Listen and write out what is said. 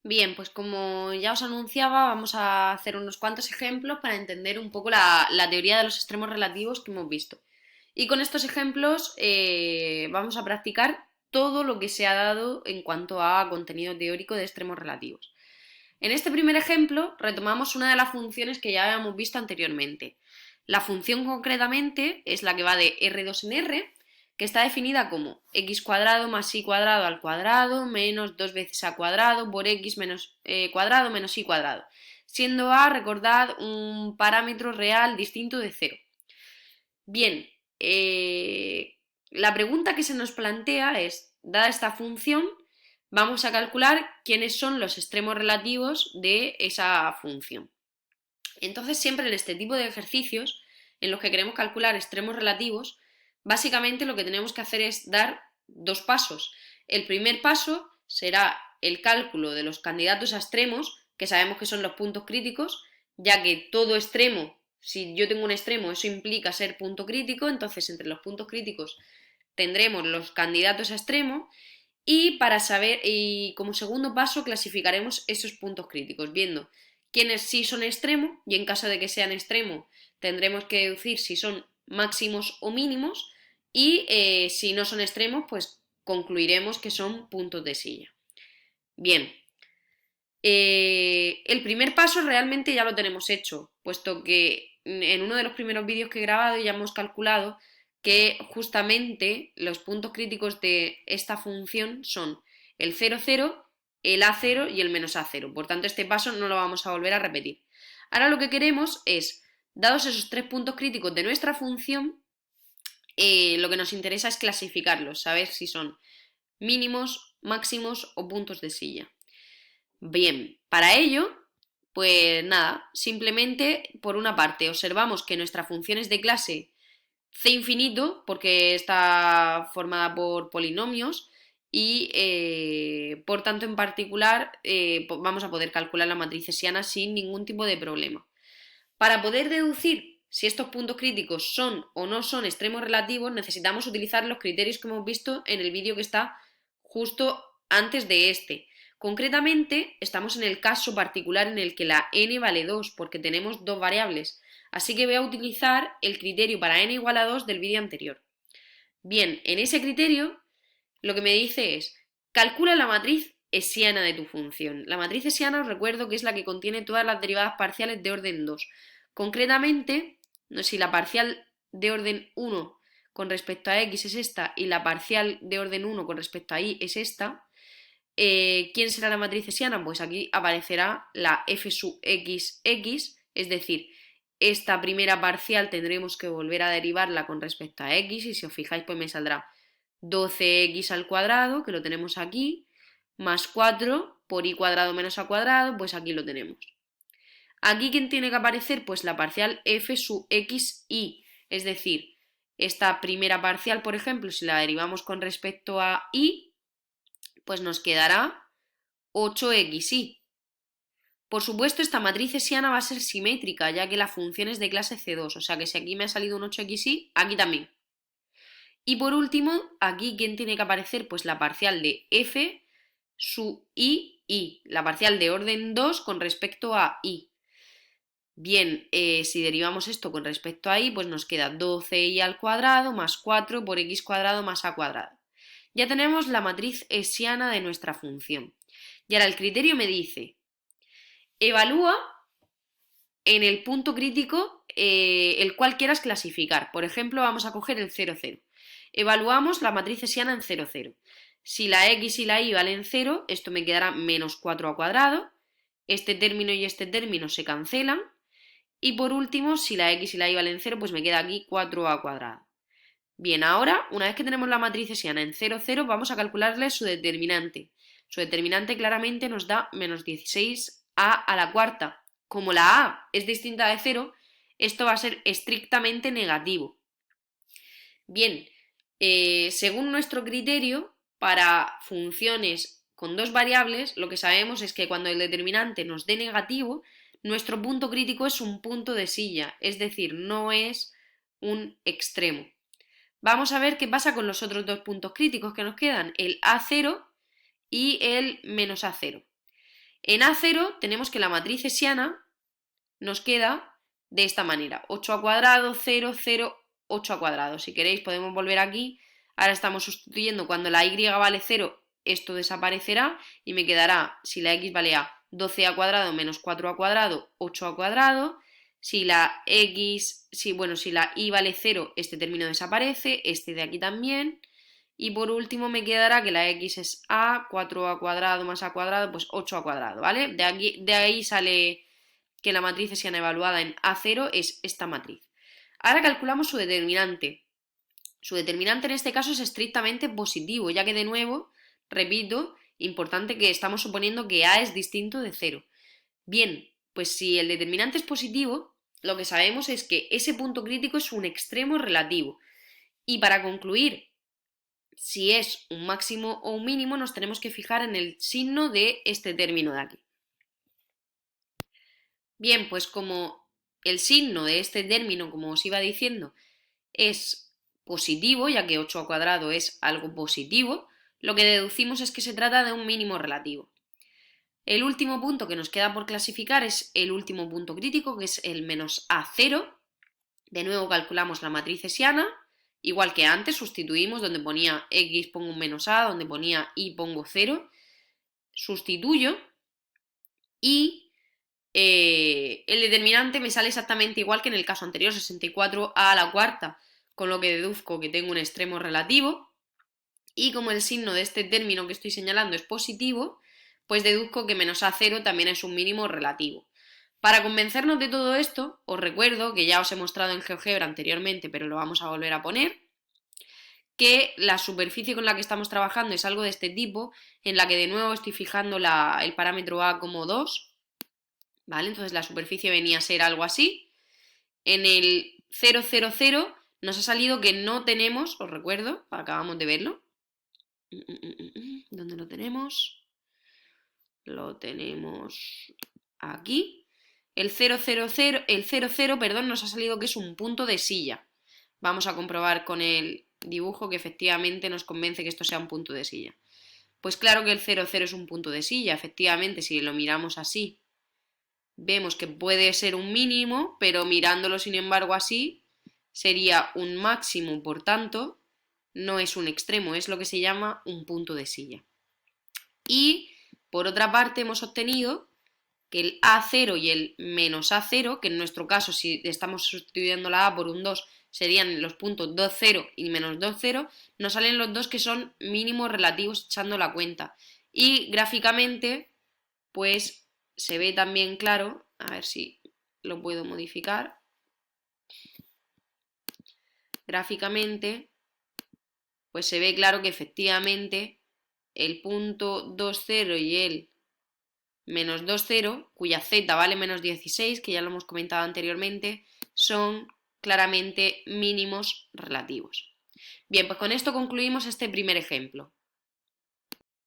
Bien, pues como ya os anunciaba, vamos a hacer unos cuantos ejemplos para entender un poco la teoría de los extremos relativos que hemos visto. Y con estos ejemplos vamos a practicar todo lo que se ha dado en cuanto a contenido teórico de extremos relativos. En este primer ejemplo retomamos una de las funciones que ya habíamos visto anteriormente. La función concretamente es la que va de R2 en R, que está definida como x cuadrado más y cuadrado al cuadrado menos 2 veces a cuadrado por x menos cuadrado menos y cuadrado, siendo a, recordad, un parámetro real distinto de cero. Bien, la pregunta que se nos plantea es, dada esta función, vamos a calcular quiénes son los extremos relativos de esa función. Entonces, siempre en este tipo de ejercicios, en los que queremos calcular extremos relativos, básicamente lo que tenemos que hacer es dar dos pasos. El primer paso será el cálculo de los candidatos a extremos, que sabemos que son los puntos críticos, ya que todo extremo, si yo tengo un extremo, eso implica ser punto crítico, entonces entre los puntos críticos tendremos los candidatos a extremo y como segundo paso clasificaremos esos puntos críticos, viendo quiénes sí son extremos y en caso de que sean extremos tendremos que deducir si son máximos o mínimos y si no son extremos pues concluiremos que son puntos de silla. Bien, el primer paso realmente ya lo tenemos hecho, puesto que en uno de los primeros vídeos que he grabado ya hemos calculado que justamente los puntos críticos de esta función son el 0, 0, el A0 y el menos A0. Por tanto, este paso no lo vamos a volver a repetir. Ahora lo que queremos es, dados esos tres puntos críticos de nuestra función, lo que nos interesa es clasificarlos, saber si son mínimos, máximos o puntos de silla. Bien, para ello, pues nada, simplemente por una parte observamos que nuestra función es de clase c infinito porque está formada por polinomios y por tanto en particular vamos a poder calcular la matriz hessiana sin ningún tipo de problema. Para poder deducir si estos puntos críticos son o no son extremos relativos necesitamos utilizar los criterios que hemos visto en el vídeo que está justo antes de este. Concretamente, estamos en el caso particular en el que la n vale 2, porque tenemos dos variables. Así que voy a utilizar el criterio para n igual a 2 del vídeo anterior. Bien, en ese criterio lo que me dice es, calcula la matriz hessiana de tu función. La matriz hessiana os recuerdo que es la que contiene todas las derivadas parciales de orden 2. Concretamente, si la parcial de orden 1 con respecto a x es esta y la parcial de orden 1 con respecto a y es esta, ¿quién será la matriz hessiana? Pues aquí aparecerá la f sub x, es decir, esta primera parcial tendremos que volver a derivarla con respecto a x y si os fijáis pues me saldrá 12x al cuadrado, que lo tenemos aquí, más 4 por y cuadrado menos a cuadrado, pues aquí lo tenemos. Aquí, ¿quién tiene que aparecer? Pues la parcial f sub x y, es decir, esta primera parcial, por ejemplo, si la derivamos con respecto a y, pues nos quedará 8xy. Por supuesto, esta matriz hessiana va a ser simétrica, ya que la función es de clase C2, o sea que si aquí me ha salido un 8xy, aquí también. Y por último, aquí, ¿quién tiene que aparecer? Pues la parcial de f sub y, la parcial de orden 2 con respecto a y. Bien, si derivamos esto con respecto a y, pues nos queda 12y al cuadrado más 4 por x cuadrado más a cuadrado. Ya tenemos la matriz hessiana de nuestra función. Y ahora el criterio me dice, evalúa en el punto crítico el cual quieras clasificar. Por ejemplo, vamos a coger el 0, 0. Evaluamos la matriz hessiana en 0, 0. Si la x y la y valen 0, esto me quedará menos 4 a cuadrado. Este término y este término se cancelan. Y por último, si la x y la y valen 0, pues me queda aquí 4a cuadrado. Bien, ahora, una vez que tenemos la matriz hessiana en 0, 0, vamos a calcularle su determinante. Su determinante claramente nos da menos 16a a la cuarta. Como la a es distinta de 0, esto va a ser estrictamente negativo. Bien, según nuestro criterio, para funciones con dos variables, lo que sabemos es que cuando el determinante nos dé negativo, nuestro punto crítico es un punto de silla, es decir, no es un extremo. Vamos a ver qué pasa con los otros dos puntos críticos que nos quedan, el A0 y el menos A0. En A0 tenemos que la matriz hessiana nos queda de esta manera, 8 al cuadrado, 0, 0, 8 al cuadrado. Si queréis podemos volver aquí. Ahora estamos sustituyendo cuando la y vale 0, esto desaparecerá y me quedará, si la x vale a, 12 al cuadrado menos 4 al cuadrado, 8 al cuadrado. Si la y vale 0, este término desaparece, este de aquí también. Y por último me quedará que la x es a, 4 al cuadrado más a cuadrado, pues 8 al cuadrado, ¿vale? De ahí sale que la matriz hessiana evaluada en A0 es esta matriz. Ahora calculamos su determinante. Su determinante en este caso es estrictamente positivo, ya que de nuevo, repito, importante que estamos suponiendo que A es distinto de 0. Bien, pues si el determinante es positivo, lo que sabemos es que ese punto crítico es un extremo relativo. Y para concluir si es un máximo o un mínimo, nos tenemos que fijar en el signo de este término de aquí. Bien, pues como el signo de este término, como os iba diciendo, es positivo, ya que 8 al cuadrado es algo positivo, lo que deducimos es que se trata de un mínimo relativo. El último punto que nos queda por clasificar es el último punto crítico, que es el menos A0. De nuevo calculamos la matriz hessiana, igual que antes, sustituimos donde ponía x pongo un menos a, donde ponía y pongo 0, sustituyo y el determinante me sale exactamente igual que en el caso anterior, 64a a la cuarta, con lo que deduzco que tengo un extremo relativo, y como el signo de este término que estoy señalando es positivo, pues deduzco que menos a0 también es un mínimo relativo. Para convencernos de todo esto, os recuerdo, que ya os he mostrado en GeoGebra anteriormente, pero lo vamos a volver a poner, que la superficie con la que estamos trabajando es algo de este tipo, en la que de nuevo estoy fijando el parámetro a como 2, ¿vale? Entonces la superficie venía a ser algo así. En el 0, 0, 0 nos ha salido que no tenemos, os recuerdo, acabamos de verlo. ¿Dónde lo tenemos? Lo tenemos aquí. El 0, 0, 0, el 0, 0, perdón, nos ha salido que es un punto de silla. Vamos a comprobar con el dibujo que efectivamente nos convence que esto sea un punto de silla. Pues claro que el 0, 0 es un punto de silla, efectivamente, si lo miramos así, vemos que puede ser un mínimo, pero mirándolo sin embargo así, sería un máximo, por tanto, no es un extremo, es lo que se llama un punto de silla. Y, por otra parte, hemos obtenido que el A0 y el menos A0, que en nuestro caso, si estamos sustituyendo la A por un 2, serían los puntos 2, 0 y menos 2, 0, nos salen los dos que son mínimos relativos echando la cuenta. Y gráficamente, pues se ve también claro, a ver si lo puedo modificar, gráficamente, pues se ve claro que efectivamente el punto 2, 0 y el menos 2, 0, cuya z vale menos 16, que ya lo hemos comentado anteriormente, son claramente mínimos relativos. Bien, pues con esto concluimos este primer ejemplo.